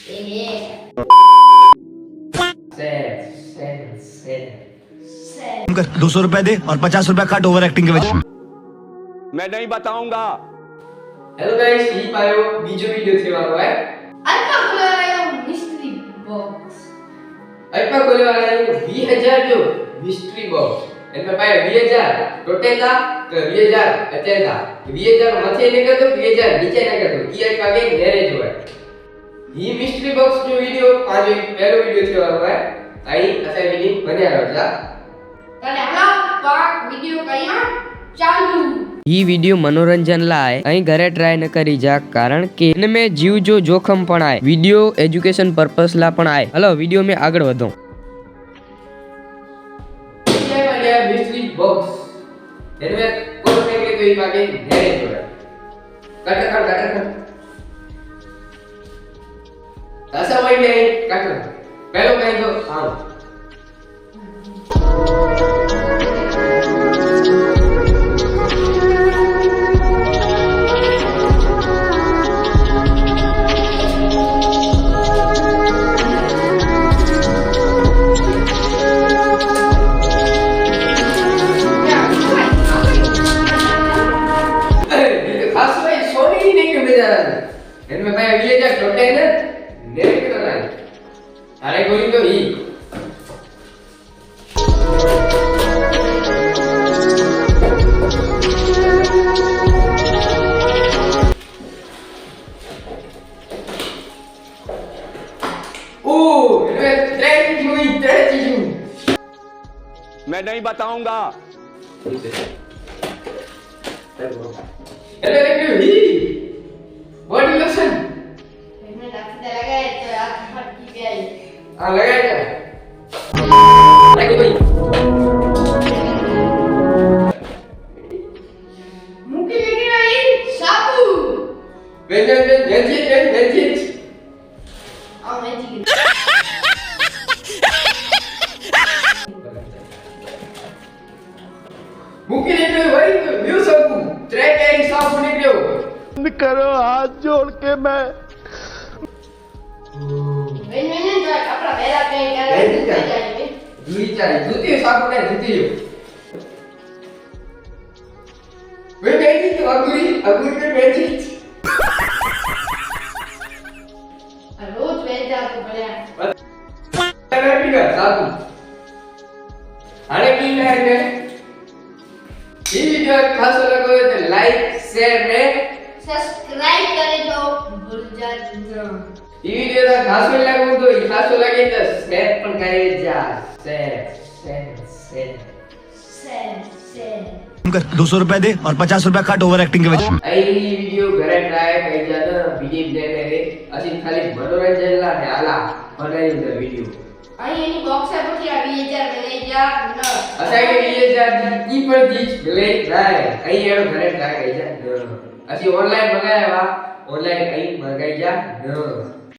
₹200 दे और ₹50 काट over acting के वजह। मैं नहीं बताऊंगा। હેલો ગાઈસ, ઈ પાયો બીજો વિડિયો થવાનો હે. અલ્પા ખોલવાનો મિસ્ટ્રી બોક્સ. અલ્પા ખોલવાનો 20000 જો મિસ્ટ્રી બોક્સ. એમાં પાયો 20000 ટોટેલા કે 20000 અચેલા. 20000 મથે ને કરતો 20000 નીચે ને કરતો. ઈ અલ્પા કે મેરેજ હોય. ઈ મિસ્ટ્રી બોક્સ નો વિડિયો આજે પહેલો વિડિયો થવાનો હે. અહીં અસાઇનમેન્ટ બન્યા રહેલા. તને હમણાં પાક વિડિયો કયા ચાલુ. ये वीडियो मनोरंजन लाए अहीं घरे ट्राय न करी जा कारण के इनमें जीव जो जोखम पण आए वीडियो एजुकेशन पर्पस ला पण आए। हलो वीडियो में आगळ वधो। ये वाला मिस्ट्री बॉक्स एनमे कोण के तो ई मागे घेरे जोड़ा कट ऐसा वही नहीं कट पहलो कहीं तो हां इनमें भाई अभी ये जा छोटे हैं ना नेट के तो नहीं अरे कोई तो ही ओ इनमें त्रै चीज़ मैं नहीं बताऊंगा। अरे देखियो ही बॉडी लोशन इसमें डॉक्टर लगाए तो रात फट की गई। हां लगाया क्या अरे कोई मुके लगी रही साबु वेज और मैजिक मुके लेके भाई व्यू सब ट्रैक एरी साफ होने के लिए करो हाथ जोड़ के मैं मैंने जो कपड़ा पहला पे नहीं कर चाहिए दूरी चाहिए जूती साफ होने जूती वे बेटी तो अगुरी पे बेटी रोज वेजा तो बढ़िया ठीक है साफ आने की है ये वीडियो खास लगे तो लाइक शेयर ने सब्सक्राइब करे जो भूल जा ना ई वीडियो दा खास लागू तो ई खास लगे तो शेयर पण करे जा शेयर ₹200 दे और ₹50 काट ओवर एक्टिंग के वजह। आई वीडियो घरे ट्राय कई जाना बीजे ने रे असी खाली मनोरंजन ला ने आला बनाई दे वीडियो અહીં એની બોક્સ આ પછી આ 20000 મેનેજા ન असा के लिए जा की पर चीज मिले जाए आई एरो घरे ट्राय कई जा असी ऑनलाइन मंगाया वा ऑनलाइन आई मंगाई जा न